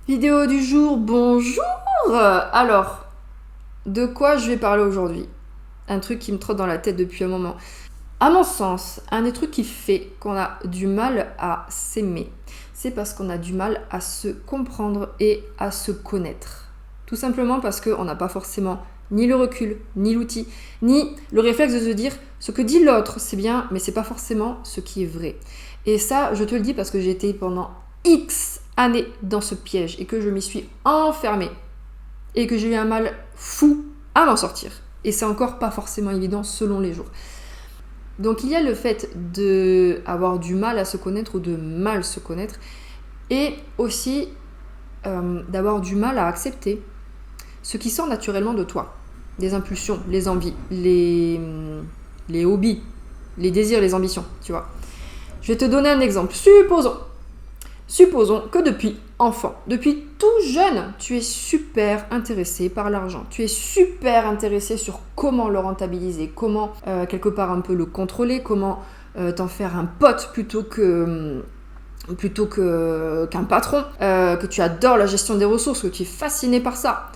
Vidéo du jour, bonjour. Alors, de quoi je vais parler aujourd'hui? Un truc qui me trotte dans la tête depuis un moment. À mon sens, un des trucs qui fait qu'on a du mal à s'aimer, c'est parce qu'on a du mal à se comprendre et à se connaître. Tout simplement parce qu'on n'a pas forcément ni le recul, ni l'outil, ni le réflexe de se dire ce que dit l'autre, c'est bien, mais c'est pas forcément ce qui est vrai. Et ça, je te le dis parce que j'ai été pendant X années dans ce piège et que je m'y suis enfermée et que j'ai eu un mal fou à m'en sortir. Et c'est encore pas forcément évident selon les jours. Donc il y a le fait d'avoir du mal à se connaître ou de mal se connaître et aussi d'avoir du mal à accepter ce qui sort naturellement de toi. Les impulsions, les envies, les hobbies, les désirs, les ambitions, tu vois. Je vais te donner un exemple. Supposons que depuis enfant, depuis tout jeune, tu es super intéressé par l'argent. Tu es super intéressé sur comment le rentabiliser, comment quelque part un peu le contrôler, comment t'en faire un pote plutôt qu'un patron, que tu adores la gestion des ressources, que tu es fasciné par ça.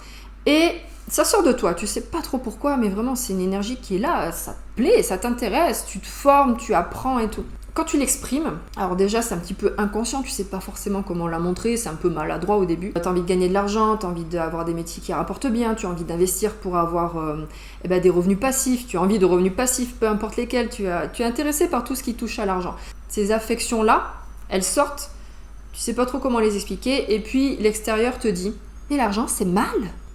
Et ça sort de toi, tu sais pas trop pourquoi, mais vraiment c'est une énergie qui est là, ça te plaît, ça t'intéresse, tu te formes, tu apprends et tout. Quand tu l'exprimes, alors déjà c'est un petit peu inconscient, tu sais pas forcément comment la montrer, c'est un peu maladroit au début. T'as envie de gagner de l'argent, t'as envie d'avoir des métiers qui rapportent bien, tu as envie d'investir pour avoir des revenus passifs, tu as envie de revenus passifs, peu importe lesquels, tu es intéressé par tout ce qui touche à l'argent. Ces affections-là, elles sortent, tu sais pas trop comment les expliquer, et puis l'extérieur te dit « Mais l'argent c'est mal !»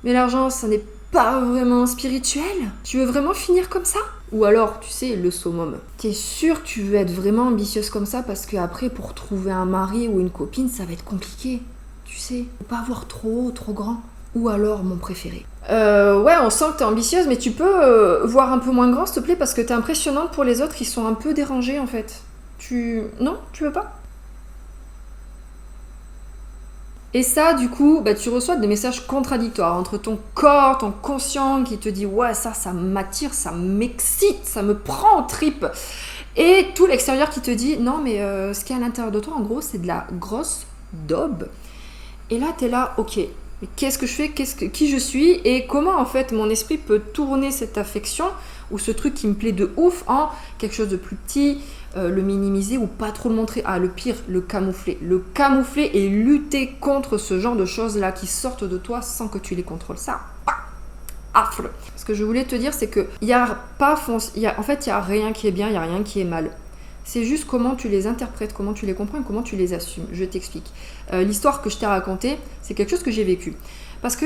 Mais l'argent, ça n'est pas vraiment spirituel. Tu veux vraiment finir comme ça? Ou alors, tu sais, le summum. T'es sûr que tu veux être vraiment ambitieuse comme ça parce qu'après, pour trouver un mari ou une copine, ça va être compliqué. Tu sais, faut pas avoir trop haut, trop grand. Ou alors, mon préféré. Ouais, on sent que t'es ambitieuse, mais tu peux voir un peu moins grand, s'il te plaît, parce que t'es impressionnante pour les autres qui sont un peu dérangés, en fait. Non? Tu veux pas? Et ça, du coup, tu reçois des messages contradictoires entre ton corps, ton conscient qui te dit « Ouais, ça m'attire, ça m'excite, ça me prend en tripes !» Et tout l'extérieur qui te dit « Non, mais ce qu'il y a à l'intérieur de toi, en gros, c'est de la grosse daube. » Et là, t'es là « Ok, mais qu'est-ce que je fais, qui je suis et comment, en fait, mon esprit peut tourner cette affection ou ce truc qui me plaît de ouf en quelque chose de plus petit ?» le minimiser ou pas trop le montrer. Ah, le pire, le camoufler. Le camoufler et lutter contre ce genre de choses-là qui sortent de toi sans que tu les contrôles. Ça, affreux. Ce que je voulais te dire, c'est que il y a rien qui est bien, il y a rien qui est mal. C'est juste comment tu les interprètes, comment tu les comprends et comment tu les assumes. Je t'explique. L'histoire que je t'ai racontée, c'est quelque chose que j'ai vécu. Parce que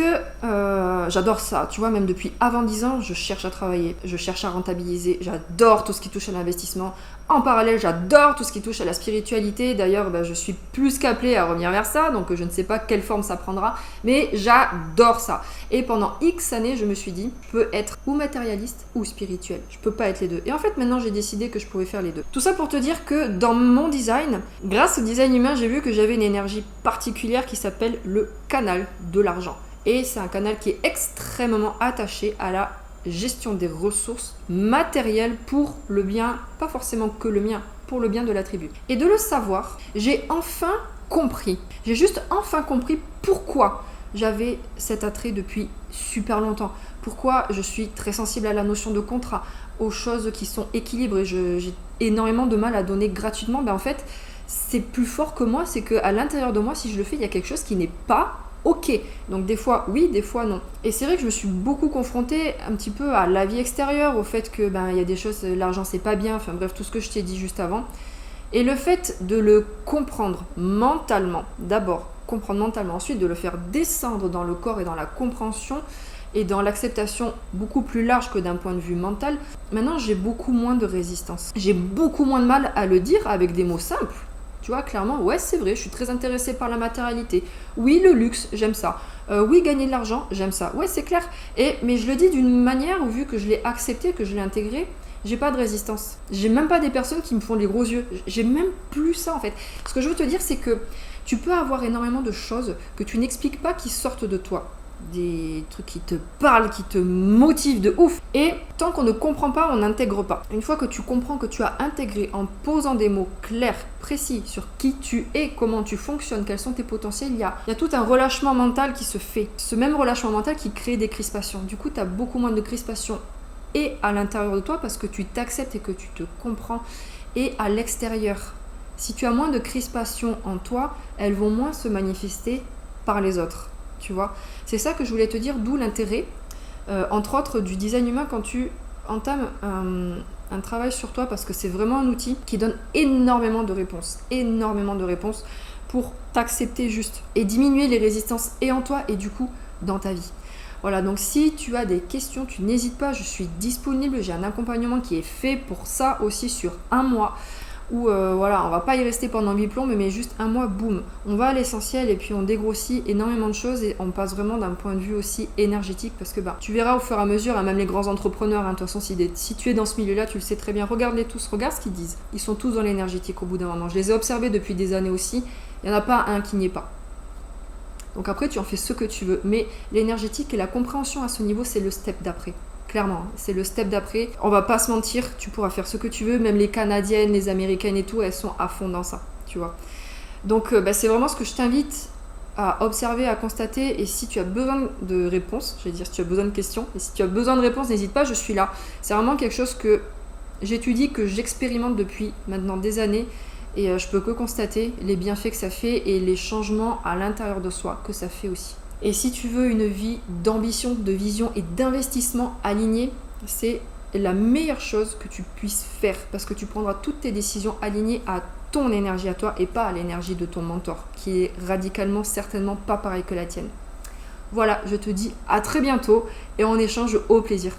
j'adore ça, tu vois, même depuis avant 10 ans, je cherche à travailler, je cherche à rentabiliser, j'adore tout ce qui touche à l'investissement. En parallèle, j'adore tout ce qui touche à la spiritualité. D'ailleurs, je suis plus qu'appelée à revenir vers ça, donc je ne sais pas quelle forme ça prendra, mais j'adore ça. Et pendant X années, je me suis dit, je peux être ou matérialiste ou spirituel. Je peux pas être les deux. Et en fait, maintenant, j'ai décidé que je pouvais faire les deux. Tout ça pour te dire que dans mon design, grâce au design humain, j'ai vu que j'avais une énergie particulière qui s'appelle le canal de l'argent. Et c'est un canal qui est extrêmement attaché à la gestion des ressources matérielles pour le bien, pas forcément que le mien, pour le bien de la tribu. Et de le savoir, j'ai enfin compris. J'ai juste enfin compris pourquoi j'avais cet attrait depuis super longtemps. Pourquoi je suis très sensible à la notion de contrat, aux choses qui sont équilibrées. J'ai énormément de mal à donner gratuitement. En fait, c'est plus fort que moi, c'est qu'à l'intérieur de moi, si je le fais, il y a quelque chose qui n'est pas ok. Donc des fois oui, des fois non. Et c'est vrai que je me suis beaucoup confrontée un petit peu à la vie extérieure, au fait que il y a des choses, l'argent c'est pas bien, enfin bref, tout ce que je t'ai dit juste avant. Et le fait de le comprendre mentalement, d'abord comprendre mentalement, ensuite de le faire descendre dans le corps et dans la compréhension et dans l'acceptation beaucoup plus large que d'un point de vue mental, maintenant j'ai beaucoup moins de résistance. J'ai beaucoup moins de mal à le dire avec des mots simples. Tu vois, clairement, ouais, c'est vrai, je suis très intéressée par la matérialité. Oui, le luxe, j'aime ça. Oui, gagner de l'argent, j'aime ça. Ouais, c'est clair. Mais je le dis d'une manière où, vu que je l'ai accepté, que je l'ai intégré, j'ai pas de résistance. J'ai même pas des personnes qui me font les gros yeux. J'ai même plus ça, en fait. Ce que je veux te dire, c'est que tu peux avoir énormément de choses que tu n'expliques pas qui sortent de toi. des trucs qui te parlent, qui te motivent de ouf. Et tant qu'on ne comprend pas, on n'intègre pas. Une fois que tu comprends que tu as intégré en posant des mots clairs, précis sur qui tu es, comment tu fonctionnes, quels sont tes potentiels, il y a tout un relâchement mental qui se fait. Ce même relâchement mental qui crée des crispations. Du coup, tu as beaucoup moins de crispations et à l'intérieur de toi parce que tu t'acceptes et que tu te comprends, et à l'extérieur. Si tu as moins de crispations en toi, elles vont moins se manifester par les autres. Tu vois, c'est ça que je voulais te dire, d'où l'intérêt, entre autres, du design humain quand tu entames un travail sur toi, parce que c'est vraiment un outil qui donne énormément de réponses pour t'accepter juste et diminuer les résistances et en toi et du coup dans ta vie. Voilà, donc si tu as des questions, tu n'hésites pas, je suis disponible, j'ai un accompagnement qui est fait pour ça aussi sur 1 mois. Où voilà, on va pas y rester pendant 8 plombs, mais juste 1 mois, boum, on va à l'essentiel et puis on dégrossit énormément de choses et on passe vraiment d'un point de vue aussi énergétique, parce que tu verras au fur et à mesure, même les grands entrepreneurs, de toute façon, si tu es dans ce milieu-là, tu le sais très bien, regarde-les tous, regarde ce qu'ils disent, ils sont tous dans l'énergétique au bout d'un moment, je les ai observés depuis des années aussi, il n'y en a pas un qui n'y est pas. Donc après, tu en fais ce que tu veux, mais l'énergétique et la compréhension à ce niveau, c'est le step d'après. Clairement, c'est le step d'après. On va pas se mentir, tu pourras faire ce que tu veux. Même les Canadiennes, les Américaines et tout, elles sont à fond dans ça, tu vois. Donc, c'est vraiment ce que je t'invite à observer, à constater. Et si tu as besoin de réponses, si tu as besoin de questions, et si tu as besoin de réponses, n'hésite pas, je suis là. C'est vraiment quelque chose que j'étudie, que j'expérimente depuis maintenant des années. Et je peux que constater les bienfaits que ça fait et les changements à l'intérieur de soi que ça fait aussi. Et si tu veux une vie d'ambition, de vision et d'investissement alignée, c'est la meilleure chose que tu puisses faire, parce que tu prendras toutes tes décisions alignées à ton énergie à toi et pas à l'énergie de ton mentor, qui est radicalement certainement pas pareil que la tienne. Voilà, je te dis à très bientôt et on échange au plaisir.